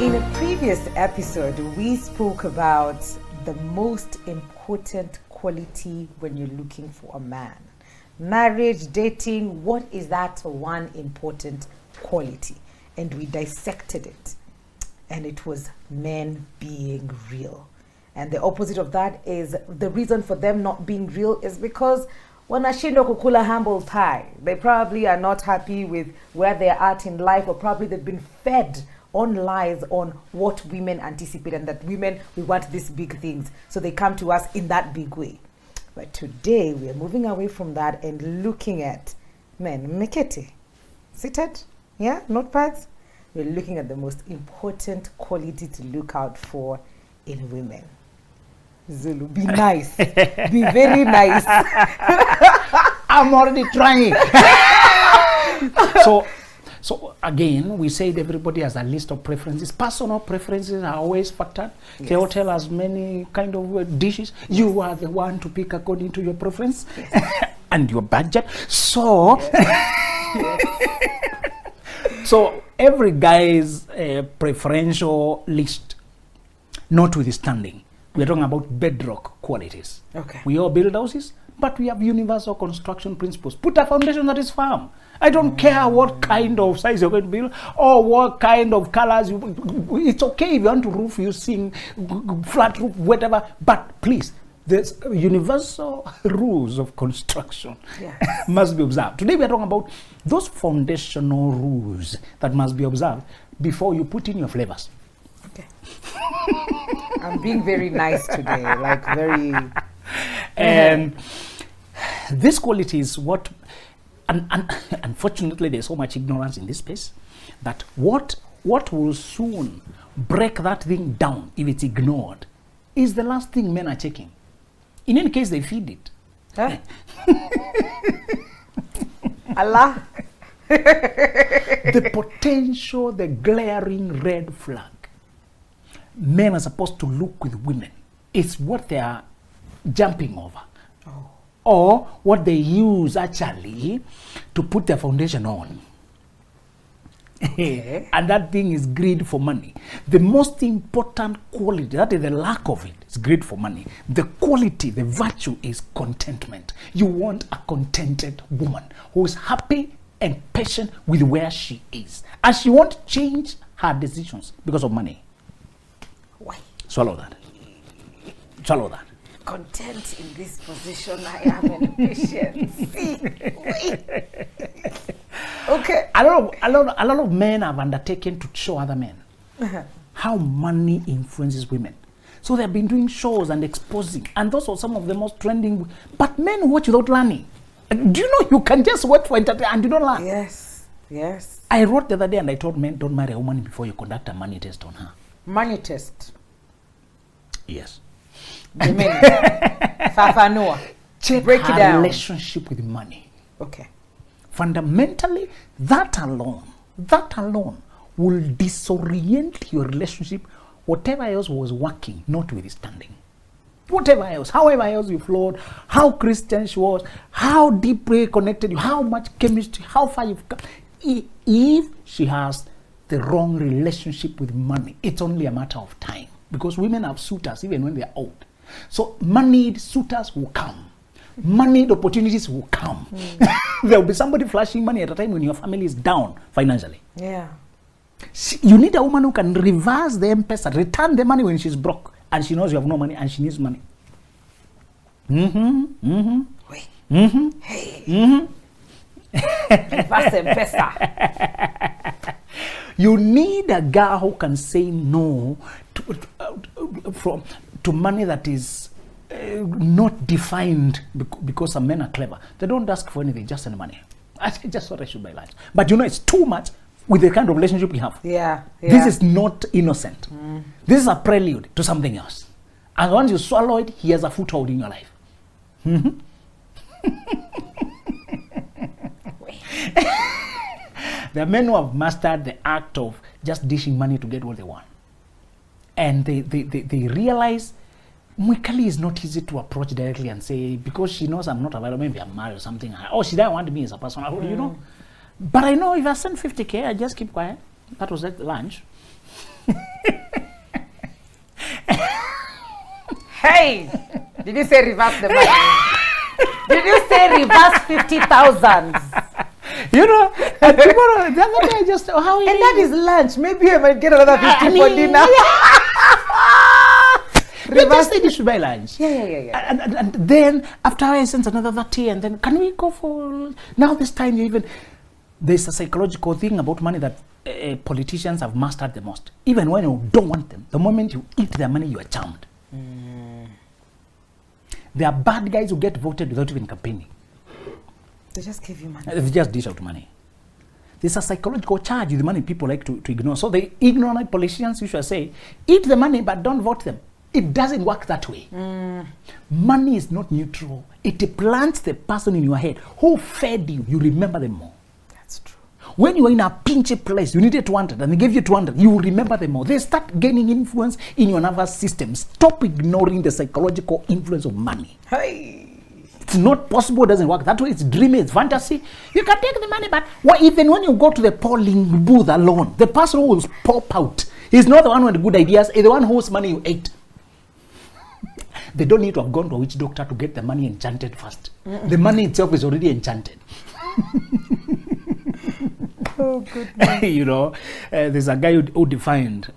In a previous episode, we spoke about the most important quality when you're looking for a man. Marriage, dating, what is that one important quality? And we dissected it. And it was men being real. And the opposite of that is the reason for them not being real is because wanashindwa kukula humble pie. They probably are not happy with where they're at in life, or probably they've been fed on lies on what women anticipate, and that women, we want these big things. So they come to us in that big way. But today we are moving away from that and looking at men. Mekete, seated? Yeah, notepads? We're looking at the most important quality to look out for in women. Zulu, be nice. Be very nice. I'm already trying. So again, we said everybody has a list of preferences. Personal preferences are always factored. Yes. The hotel has many kind of dishes. You are the one to pick according to your preference. Yes. And your budget. So, yes. So every guy's preferential list, notwithstanding, we're talking about bedrock qualities. Okay. We all build houses, but we have universal construction principles. Put a foundation that is firm. I don't care what kind of size you're going to build or what kind of colors. It's okay if you want to roof using flat roof, whatever. But please, there's universal rules of construction. Yes. Must be observed. Today we are talking about those foundational rules that must be observed before you put in your flavors. Okay. I'm being very nice today, like very. And this quality is what. And unfortunately, there's so much ignorance in this space that what will soon break that thing down if it's ignored is the last thing men are checking. In any case, they feed it. Huh? Allah. The potential, the glaring red flag men are supposed to look with women is what they are jumping over. Oh. Or what they use actually to put their foundation on. Okay. And that thing is greed for money. The most important quality, that is the lack of it, is greed for money. The quality, the virtue is contentment. You want a contented woman who is happy and patient with where she is. And she won't change her decisions because of money. Why? Swallow that. Swallow that. Content in this position, I am impatient. Okay. A lot of men have undertaken to show other men how money influences women. So they've been doing shows and exposing, and those are some of the most trending. But men watch without learning. Do you know you can just watch for entertainment and you don't learn? Yes, yes. I wrote the other day and I told men, don't marry a woman before you conduct a money test on her. Money test? Yes. Check break her it down. Relationship with money. Okay. Fundamentally, that alone will disorient your relationship. Whatever else was working, notwithstanding. Whatever else, however else you flowed, how Christian she was, how deeply connected you, how much chemistry, how far you've come. If she has the wrong relationship with money, it's only a matter of time. Because women have suitors even when they're old. So moneyed suitors will come. Moneyed opportunities will come. There will be somebody flashing money at a time when your family is down financially. Yeah. You need a woman who can reverse the M-Pesa, return the money when she's broke and she knows you have no money and she needs money. Wait. Hey. Reverse M-Pesa. You need a girl who can say no to money that is not defined because some men are clever. They don't ask for anything, just send money. I just thought I should buy lunch. But you know, it's too much with the kind of relationship we have. Yeah. This is not innocent. This is a prelude to something else. And once you swallow it, he has a foothold in your life. There are men who have mastered the act of just dishing money to get what they want. And they realize Mwikali is not easy to approach directly and say, because she knows I'm not available, maybe I'm married or something. Oh, she doesn't want me as a person, you know. But I know if I send 50K, I just keep quiet. That was at lunch. Hey, did you say reverse the money? Did you say reverse 50,000? You know, and tomorrow, the other day, just how And that is lunch. Maybe I might get another 50 for dinner. You just said you should buy lunch. Yeah. And then after I sent another 30, and then can we go for now? This time you even there's a psychological thing about money that politicians have mastered the most. Even when you don't want them, the moment you eat their money, you are charmed. There are bad guys who get voted without even campaigning. They just give you money. They just dish out money. There's a psychological charge with the money people like to ignore. So the ignorant politicians usually say, eat the money but don't vote them. It doesn't work that way. Money is not neutral. It plants the person in your head who fed you. You remember them more. That's true. When you are in a pinchy place, you needed 200 and they gave you 200, you will remember them more. They start gaining influence in your nervous system. Stop ignoring the psychological influence of money. Hey. It's not possible, it doesn't work that way. It's dreamy, it's fantasy. You can take the money, but even when you go to the polling booth alone, the person who will pop out, he's not the one with the good ideas, he's the one whose money you ate. They don't need to have gone to a witch doctor to get the money enchanted first. The money itself is already enchanted. Oh, goodness. You know, there's a guy who defined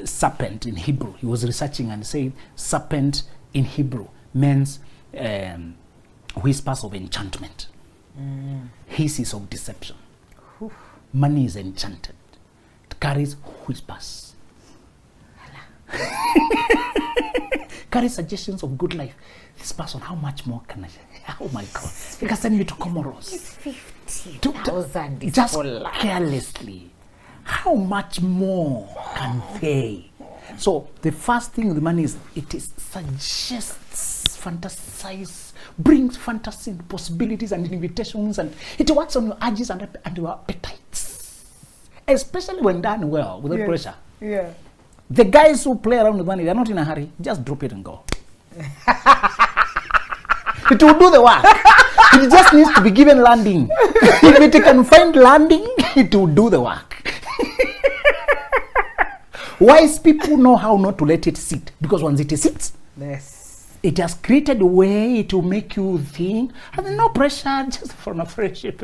serpent in Hebrew. He was researching and saying serpent in Hebrew means whispers of enchantment, hisses of deception. Oof. Money is enchanted. It carries whispers. Carries suggestions of good life. This person, how much more can I? Oh my God! You can send me to Comoros. 50,000 just for life. carelessly. How much more can they? So the first thing with money is it is suggests, fantasize, brings fantasy, possibilities and invitations, and it works on your urges and your appetites, especially when done well without pressure. Yeah. The guys who play around with money, they're not in a hurry. Just drop it and go. It will do the work. It just needs to be given landing. If it can find landing, it will do the work. Wise people know how not to let it sit, because once it sits, Yes. it has created a way to make you think, and no pressure, just from a friendship.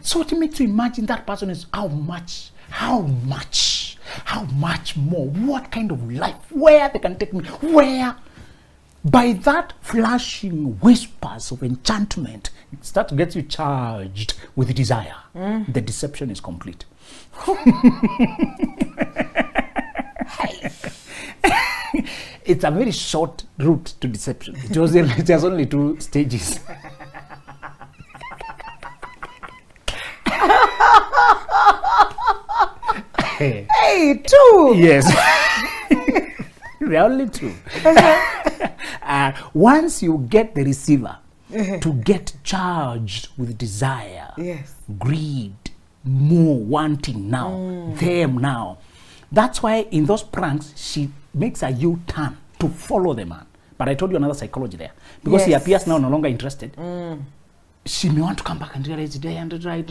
So it makes you imagine that person is how much more, what kind of life, where they can take me, where. By that flashing whispers of enchantment, that gets you charged with desire. The deception is complete. It's a very short route to deception. It has only 2 stages. Hey, 2! Yes. There are only 2. Once you get the receiver to get charged with desire, Yes. greed, more wanting now, them now. That's why in those pranks, she makes a U-turn to follow the man. But I told you another psychology there. Because he appears now no longer interested. She may want to come back and realize today and right.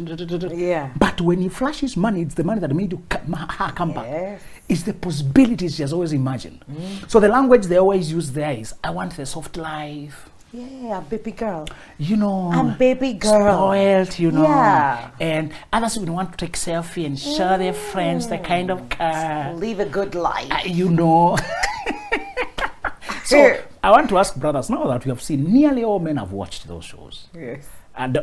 Yeah. But when he flashes money, it's the money that made you come back. Yes. It's the possibilities she has always imagined. So the language they always use there is, I want the soft life. Yeah, baby girl. You know, I'm baby girl. spoiled, you know. Yeah. And others would want to take selfie and show their friends the kind of car. Live a good life. You know. So I want to ask brothers, now that we have seen, nearly all men have watched those shows. Yes. And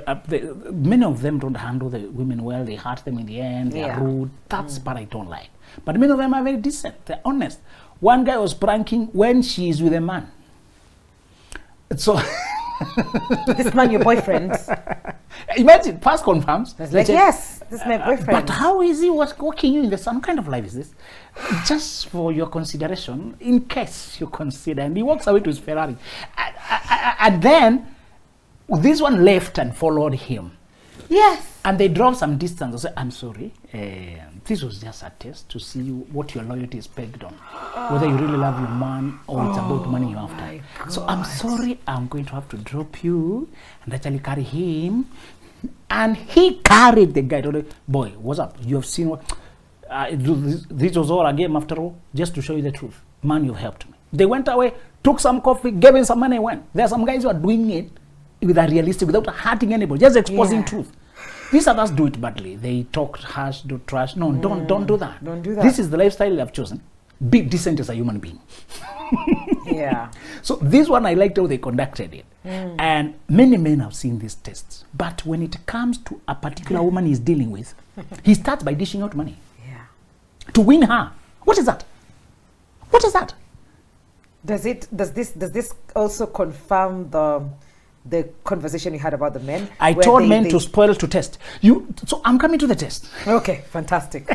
many of them don't handle the women well. They hurt them in the end. They are rude. That's what I don't like. But many of them are very decent. They're honest. One guy was pranking when she's with a man. So This man your boyfriend? imagine, past confirms. It's like, yes, this is my boyfriend. But how is he walking you in the sun? What kind of life is this? Just for your consideration, in case you consider. And he walks away to his Ferrari. And then this one left and followed him. Yes. And they drove some distance. I said, I'm sorry. This was just a test to see what your loyalty is pegged on. Whether you really love your man or it's about money you're after. So I'm sorry, I'm going to have to drop you and actually carry him. And he carried the guy. Boy, what's up? You have seen what? this was all a game after all, just to show you the truth. Man, you've helped me. They went away, took some coffee, gave him some money, and went. There are some guys who are doing it with a realistic, without hurting anybody, just exposing truth. These others do it badly. They talk harsh, do trash. No, don't do that. Don't do that. This is the lifestyle I've chosen. Be decent as a human being. Yeah. So this one, I liked how they conducted it. And many men have seen these tests. But when it comes to a particular woman he's dealing with, he starts by dishing out money. Yeah. To win her. What is that? What is that? Does this also confirm the conversation you had about the men? I told men to spoil to test. So I'm coming to the test. Okay, fantastic.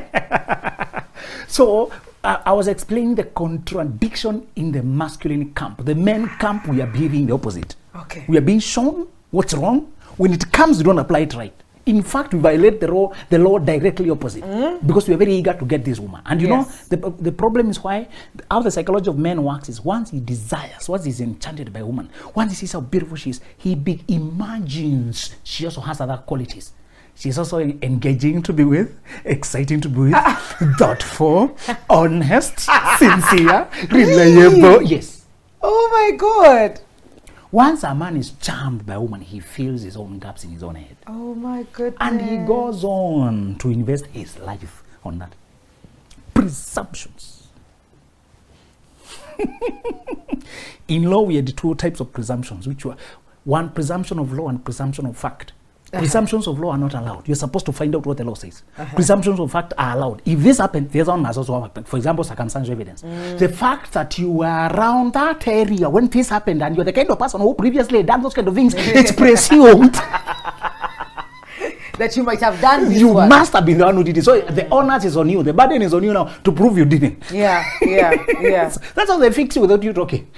So I was explaining the contradiction in the masculine camp. The men camp, we are behaving the opposite. Okay. We are being shown what's wrong. When it comes, we don't apply it right. In fact, we violate the law directly opposite because we are very eager to get this woman. And you know, the problem is why, how the psychology of men works is once he desires, once he's enchanted by a woman, once he sees how beautiful she is, he imagines she also has other qualities. She's also engaging to be with, exciting to be with, thoughtful, honest, sincere, reliable. Yes. Oh my God. Once a man is charmed by a woman, he fills his own gaps in his own head. Oh my goodness. And he goes on to invest his life on that. Presumptions. In law, we had two types of presumptions, which were one, presumption of law and presumption of fact. Presumptions of law are not allowed. You're supposed to find out what the law says. Presumptions of fact are allowed. If this happened, there's one must also happen. For example, circumstantial evidence. The fact that you were around that area when this happened and you're the kind of person who previously done those kind of things, it's presumed that you might have done this. You must have been the one who did it. So the onus is on you. The burden is on you now to prove you didn't. Yeah. So that's how they fix you without you talking.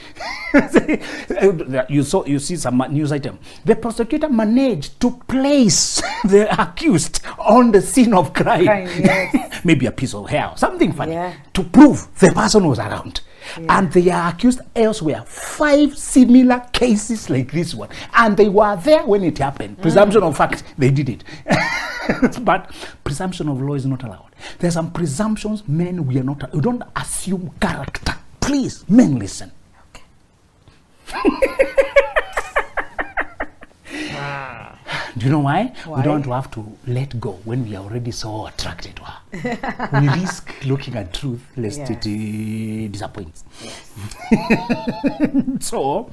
You see some news item. The prosecutor managed to place the accused on the scene of crime. Yes. Maybe a piece of hair, something funny, to prove the person was around. And they are accused elsewhere. 5 similar cases like this one. And they were there when it happened. Presumption of fact, they did it. But presumption of law is not allowed. There are some presumptions, men, we don't assume character. Please, men, listen. Okay. Do you know why? We don't have to let go when we are already so attracted to her. We risk looking at truth lest it disappoints. So,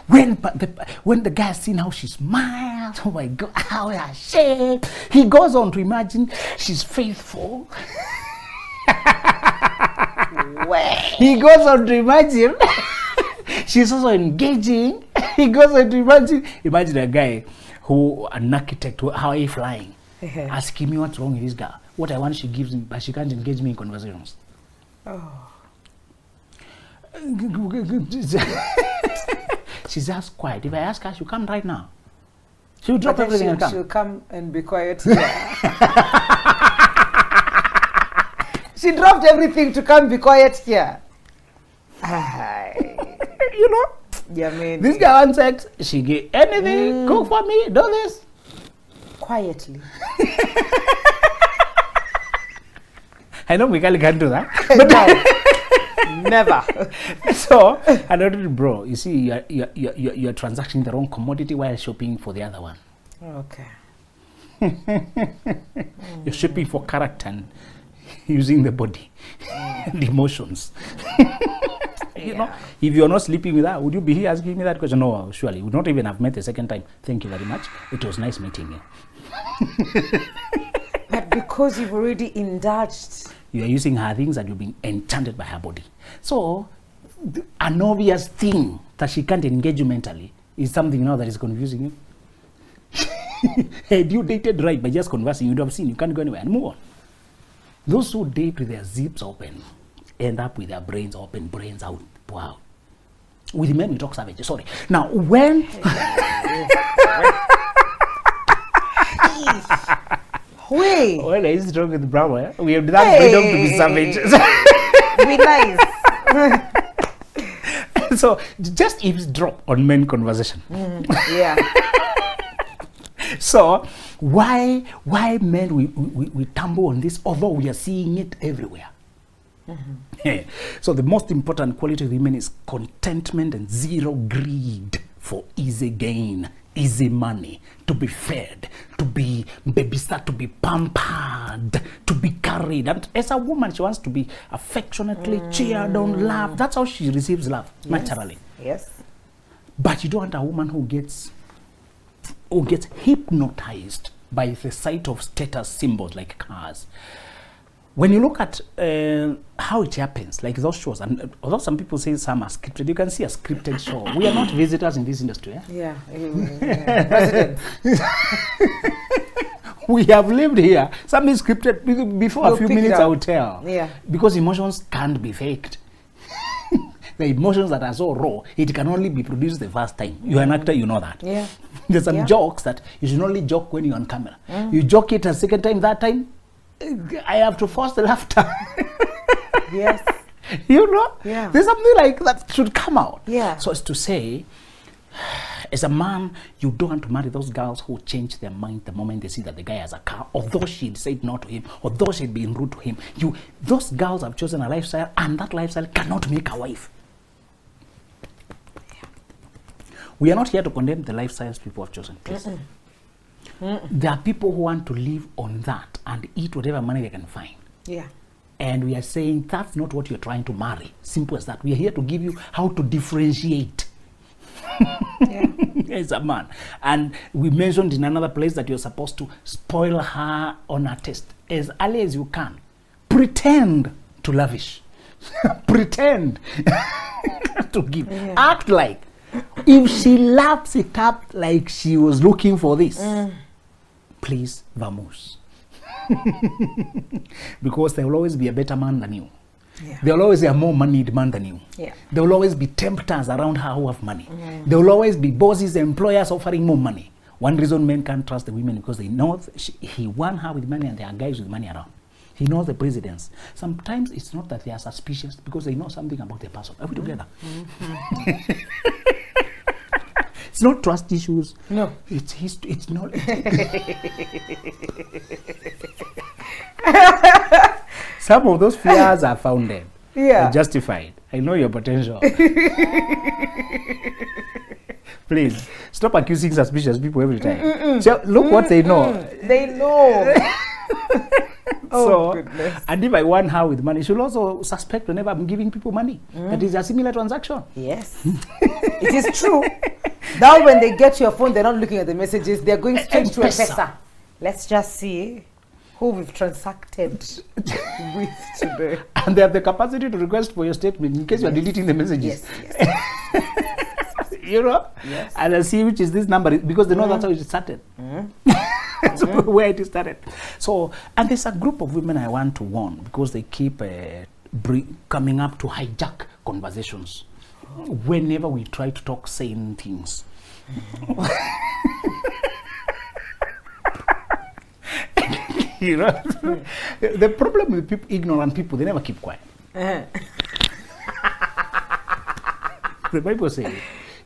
when the guy has seen how she smiles, oh my God, how her shape, he goes on to imagine she's faithful. He goes on to imagine she's also engaging. He goes on to imagine a guy who, an architect, how are you flying? Asking me what's wrong with this guy. What I want she gives me, but she can't engage me in conversations. She's just quiet. If I ask her, she'll come right now. She'll drop everything and come. She'll come and be quiet here. She dropped everything to come be quiet here. You know? Yeah, man. This guy wants sex. She get anything. Cook for me. Do this. Quietly. I know Mikali can't do that. But never. So, another bro, you see, you're transacting the wrong commodity while shopping for the other one. Okay. You're shopping for character and using the body and emotions. You know, if you're not sleeping with her, would you be here asking me that question? No, surely. We would not even have met the second time. Thank you very much. It was nice meeting you. But because you've already indulged. You are using her things and you're being enchanted by her body. So, an obvious thing that she can't engage you mentally is something now that is confusing you. Had you dated right by just conversing, you'd have seen you can't go anywhere and move on. Those who date with their zips open end up with their brains open, brains out. Wow. With men, we talk savage. Sorry. Now, when... Wait. Well, I used to talk with Bravo. Eh? We have that freedom to be savage. Be nice. So, just eavesdrop on men conversation. Yeah. So, Why men we tumble on this, although we are seeing it everywhere? So the most important quality of women is contentment and zero greed for easy gain, easy money, to be fed, to be babysat, to be pampered, to be carried. And as a woman, she wants to be affectionately cheered on, loved. That's how she receives love, naturally. Yes. But you don't want a woman who gets hypnotized by the sight of status symbols like cars. When you look at how it happens, like those shows, and although some people say some are scripted, you can see a scripted show. We are not visitors in this industry. Yeah. Residents. We have lived here. Some is scripted. Before a few minutes, I will tell. Yeah. Because emotions can't be faked. The emotions that are so raw, it can only be produced the first time. You're an actor, you know that. Yeah. There's some jokes that you should only joke when you're on camera. You joke it a second time, that time, I have to force the laughter. Yes. You know? Yeah. There's something like that should come out. Yeah. So as to say, as a man, you don't want to marry those girls who change their mind the moment they see that the guy has a car, although she'd said no to him, although she'd been rude to him. Those girls have chosen a lifestyle, and that lifestyle cannot make a wife. We are not here to condemn the lifestyles people have chosen, please. There are people who want to live on that and eat whatever money they can find. Yeah. And we are saying that's not what you're trying to marry. Simple as that. We are here to give you how to differentiate. As a man. And we mentioned in another place that you're supposed to spoil her on her taste as early as you can. Pretend to lavish. Pretend to give. Act like. If she laps it up like she was looking for this, please, vamos. Because there will always be a better man than you. Yeah. There will always be a more moneyed man than you. Yeah. There will always be tempters around her who have money. There will always be bosses, employers offering more money. One reason men can't trust the women because they know he won her with money and there are guys with money around. He knows the presidents. Sometimes it's not that they are suspicious because they know something about the person. Are we together? It's not trust issues. No. It's not. Some of those fears are founded. Yeah. They're justified. I know your potential. Please, stop accusing suspicious people every time. So look what they know. They know. So, goodness. And if I want her with money, she'll also suspect whenever I'm giving people money that is a similar transaction. Yes. It is true. Now when they get your phone, they're not looking at the messages, they're going straight to M-Pesa. Let's just see who we've transacted with today. And they have the capacity to request for your statement in case you're deleting the messages. Yes. You know? Yes. And I see which is this number because they know that's how it started. That's where it started. So, and there's a group of women I want to warn because they keep coming up to hijack conversations whenever we try to talk sane things. You know, the problem with people, ignorant people, they never keep quiet. The Bible says,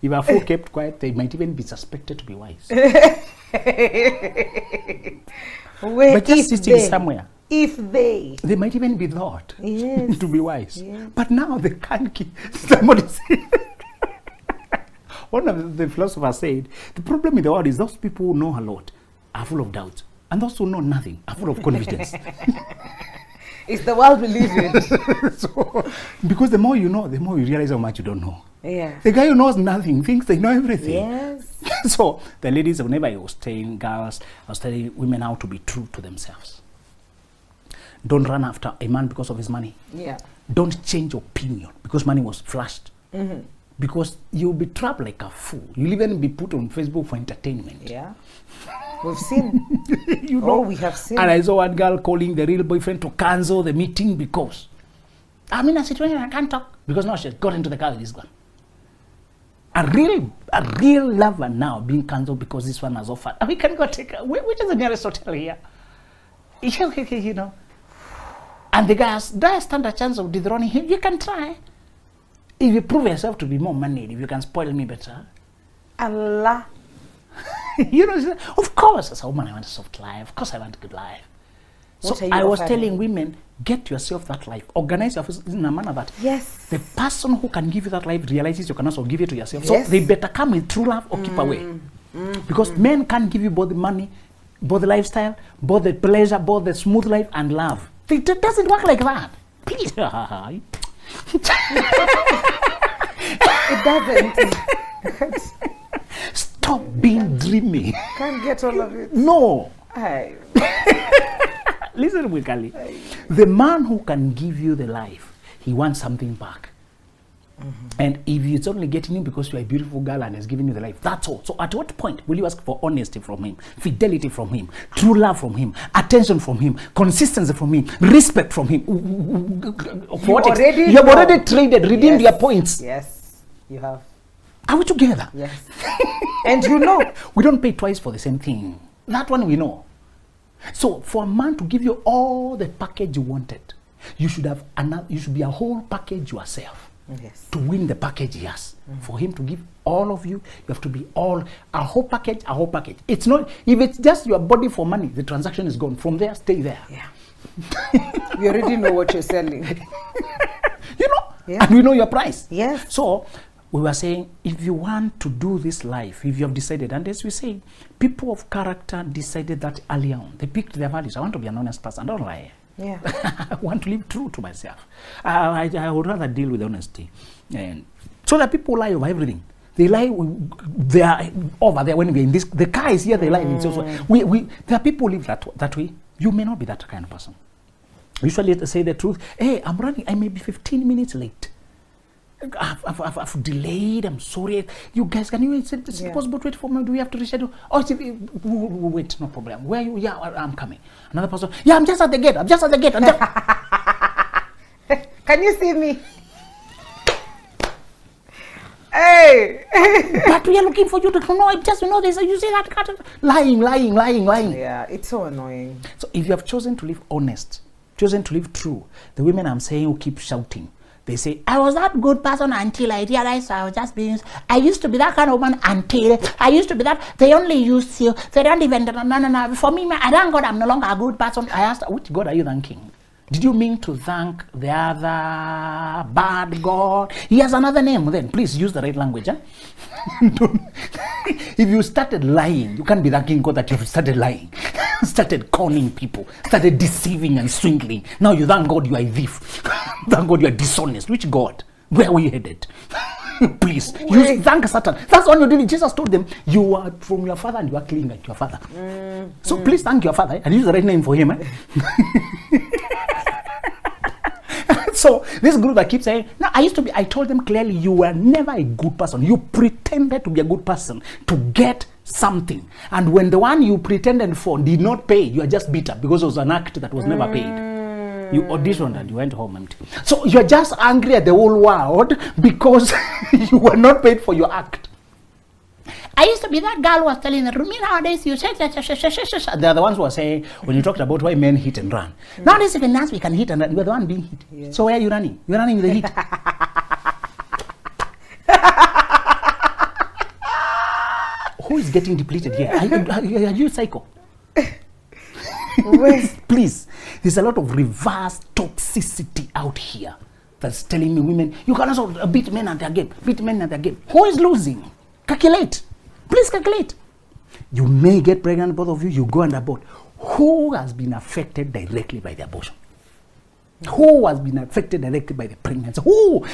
if a fool kept quiet, they might even be suspected to be wise. But just sitting somewhere. If they might even be thought to be wise. Yes. But now they can't keep. Somebody said, one of the philosophers said, the problem in the world is those people who know a lot are full of doubt. And those who know nothing are full of confidence. It's the world we live in. So, because the more you know, the more you realize how much you don't know. Yeah. The guy who knows nothing thinks they know everything. Yes. So the ladies, whenever I was telling girls, I was telling women how to be true to themselves. Don't run after a man because of his money. Yeah. Don't change opinion because money was flashed. Because you'll be trapped like a fool. You'll even be put on Facebook for entertainment. Yeah. We've seen. You know, we have seen. And I saw one girl calling the real boyfriend to cancel the meeting because I'm in a situation I can't talk. Because now she's got into the car with this one. A real lover now being cancelled because this one has offered. We can go take her. Which is the nearest hotel here? You know. And the guy has, do I stand a chance of dethroning him? You can try. If you prove yourself to be more moneyed, if you can spoil me better. Allah. You know, of course, as a woman, I want a soft life. Of course, I want a good life. So I was telling women, get yourself that life. Organize yourself in a manner that the person who can give you that life realizes you can also give it to yourself. So they better come with true love or keep away. Because men can't give you both the money, both the lifestyle, both the pleasure, both the smooth life and love. It doesn't work like that. Please. It doesn't. Stop being dreamy. Can't get all of it. No. Aye. Listen, Wikali. The man who can give you the life, he wants something back. And if it's only getting you because you're a beautiful girl and is giving you the life, that's all. So at what point will you ask for honesty from him, fidelity from him, true love from him, attention from him, consistency from him, respect from him? You have already traded, redeemed your points. Yes, you have. Are we together? Yes. And you know, we don't pay twice for the same thing. That one we know. So for a man to give you all the package you wanted, you should have you should be a whole package yourself. Yes. To win the package he has. For him to give all of you, you have to be a whole package, a whole package. It's not, if it's just your body for money, the transaction is gone. From there, stay there. Yeah. We already know what you're selling. You know? And we know your price. Yes. So we were saying, if you want to do this life, if you have decided, and as we say, people of character decided that early on. They picked their values. I want to be an honest person. Don't lie. Yeah. I want to live true to myself. I would rather deal with honesty. And so that people lie over everything. They lie, they are over there when we're in this, the car is here, they lie. There are people who live that way. You may not be that kind of person. Usually they say the truth. Hey, I'm running, I may be 15 minutes late. I've delayed, I'm sorry. You guys, can you, is it possible to wait for me? Do we have to reschedule? Oh, wait, no problem. Where are you? Yeah, I'm coming. Another person, yeah, I'm just at the gate. Can you see me? Hey! But we are looking for you to know, just this. You see that? Lying. Yeah, it's so annoying. So if you have chosen to live honest, chosen to live true, the women I'm saying who keep shouting, they say, I was that good person until I realized I was just being, I used to be that kind of woman until, I used to be that, they only used you, they don't even, no, for me, I thank God I'm no longer a good person. I asked, which God are you thanking? Did you mean to thank the other bad God? He has another name, then please use the right language. Huh? If you started lying, you can't be thanking God that you've started lying, started conning people, started deceiving and swindling. Now you thank God you are a thief. Thank God you are dishonest. Which God? Where were you headed? Please, you thank Satan. That's what you did. Jesus told them, you are from your father and you are clean like your father. So please thank your father and use the right name for him. So this group that keeps saying, no, I told them clearly, you were never a good person. You pretended to be a good person to get something. And when the one you pretended for did not pay, you are just bitter because it was an act that was never paid. You auditioned and you went home empty. So you're just angry at the whole world because you were not paid for your act. I used to be that girl who was telling the room, nowadays you say, they're the ones who are saying, when you talked about why men hit and run. Nowadays even us, we can hit and run. You're the one being hit. Yeah. So where are you running? You're running with the heat. Who is getting depleted here? Are you psycho? Please, there's a lot of reverse toxicity out here that's telling me women, you can also beat men at their game. Beat men at their game. Who is losing? Calculate. Please calculate. You may get pregnant, both of you, you go and abort. Who has been affected directly by the abortion? Who has been affected directly by the pregnancy? Who?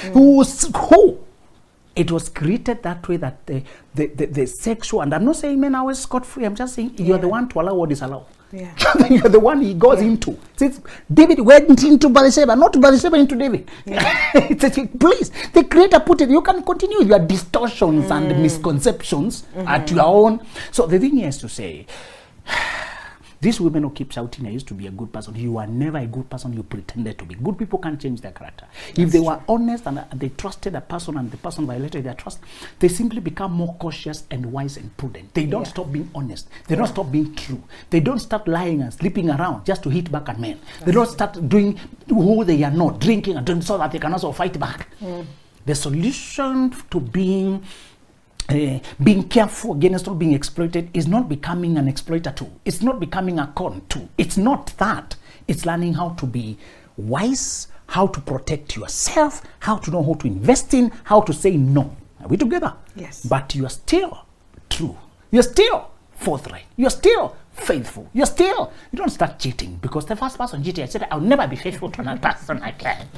It was created that way that the sexual, and I'm not saying men are always scot-free, I'm just saying you're the one to allow what is allowed. Yeah. You're the one he goes into. It's, David went into Bathsheba, not Bathsheba into David. Yeah. Please, the creator put it. You can continue your distortions and misconceptions at your own. So the thing is to say, these women who keep shouting, I used to be a good person. You are never a good person. You pretended to be. Good people can't change their character. If they were honest and they trusted a person and the person violated their trust, they simply become more cautious and wise and prudent. They don't stop being honest. They don't stop being true. They don't start lying and sleeping around just to hit back at men. They don't start doing who they are not, drinking and drinking so that they can also fight back. The solution to being being careful against not being exploited is not becoming an exploiter tool. It's not becoming a con tool. It's not that. It's learning how to be wise, how to protect yourself, how to know how to invest in, how to say no. Are we together? Yes. But you are still true. You're still forthright. You're still faithful. You don't start cheating, because the first person cheating, I said, I'll never be faithful to another person again.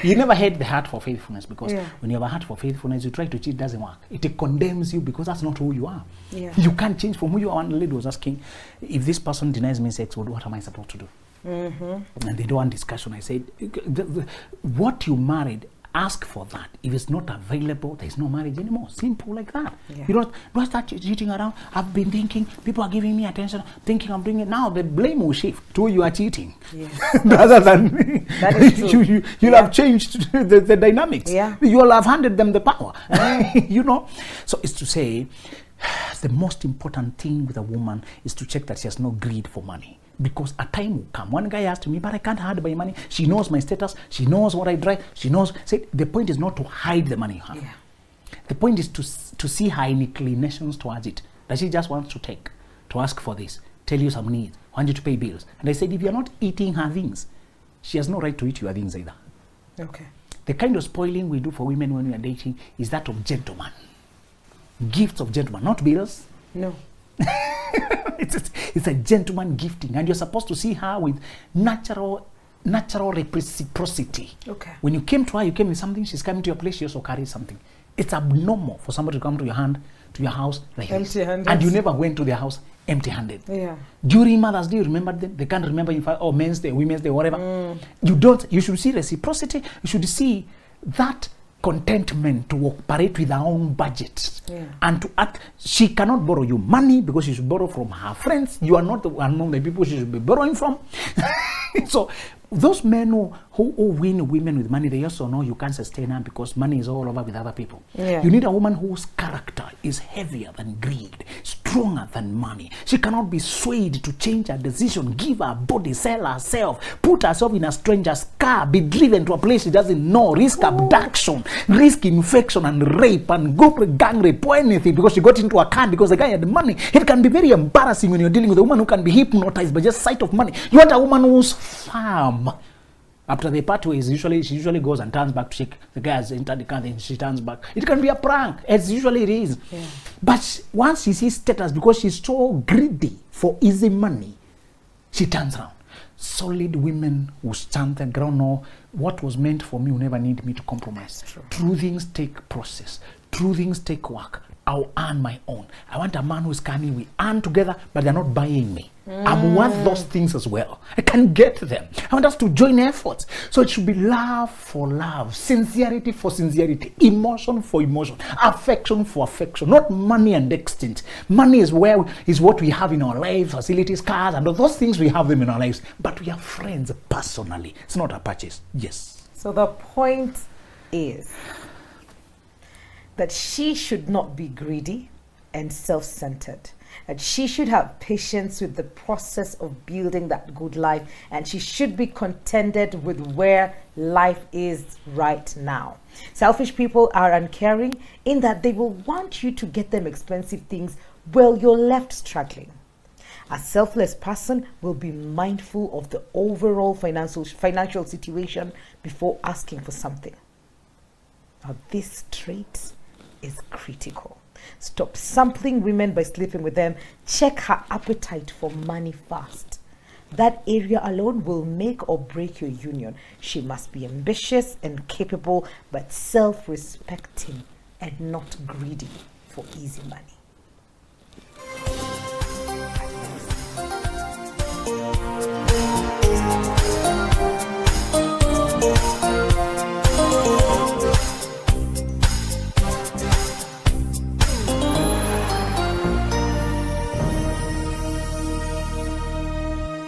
You never had the heart for faithfulness, because when you have a heart for faithfulness, you try to cheat, doesn't work. It condemns you, because that's not who you are. Yeah. You can't change from who you are. One lady was asking, if this person denies me sex, what am I supposed to do? Mm-hmm. And they don't want discussion. I said, what you married, ask for that. If it's not available, there's no marriage anymore. Simple like that. Yeah. You don't start cheating around. I've been thinking, people are giving me attention, thinking I'm doing it. Now the blame will shift to you are cheating. Yes. Rather than me. That is true. You'll have changed the dynamics. Yeah. You'll have handed them the power. You know? So it's to say, the most important thing with a woman is to check that she has no greed for money. Because a time will come. One guy asked me, but I can't hide my money. She knows my status. She knows what I drive. She knows. See, the point is not to hide the money. Huh? Yeah. The point is to see her inclinations towards it. That she just wants to take, to ask for this, tell you some needs, want you to pay bills. And I said, if you're not eating her things, she has no right to eat your things either. Okay. The kind of spoiling we do for women when we are dating is that of gentlemen. Gifts of gentlemen, not bills. No. It's a gentleman gifting, and you're supposed to see her with natural reciprocity. Okay. When you came to her, you came with something. She's coming to your place. She also carries something. It's abnormal for somebody to come to your house like this, and you never went to their house empty-handed. Yeah. During Mother's Day, you remember them. They can't remember you. Oh, Men's Day, Women's Day, whatever. You don't. You should see reciprocity. You should see that contentment to operate with her own budget, and to act. She cannot borrow you money, because she should borrow from her friends. You are not among the people she should be borrowing from. So those men who win women with money, they also know you can't sustain her, because money is all over with other people. You need a woman whose character is heavier than greed, stronger than money. She cannot be swayed to change her decision, give her body, sell herself, put herself in a stranger's car, be driven to a place she doesn't know, risk abduction, risk infection and rape and gang rape or anything, because she got into a car because the guy had money. It can be very embarrassing when you're dealing with a woman who can be hypnotized by just sight of money. You want a woman who's firm. After they part ways, she usually goes and turns back to check the guy has entered the car, then she turns back. It can be a prank, as usually it is. Yeah. But once she sees status, because she's so greedy for easy money, she turns around. Solid women who stand their ground, know what was meant for me will never need me to compromise. True things take process. True things take work. I'll earn my own. I want a man who's coming, we earn together, but they're not buying me. I'm worth those things as well. I can get them. I want us to join efforts. So it should be love for love, sincerity for sincerity, emotion for emotion, affection for affection, not money and exchange. Money is what we have in our lives, facilities, cars, and those things we have them in our lives. But we are friends personally. It's not a purchase. Yes. So the point is that she should not be greedy and self-centered. And she should have patience with the process of building that good life, and she should be contented with where life is right now. Selfish people are uncaring in that they will want you to get them expensive things while you're left struggling. A selfless person will be mindful of the overall financial situation before asking for something. Now, this trait is critical. Stop sampling women by sleeping with them. Check her appetite for money first. That area alone will make or break your union. She must be ambitious and capable, but self-respecting and not greedy for easy money.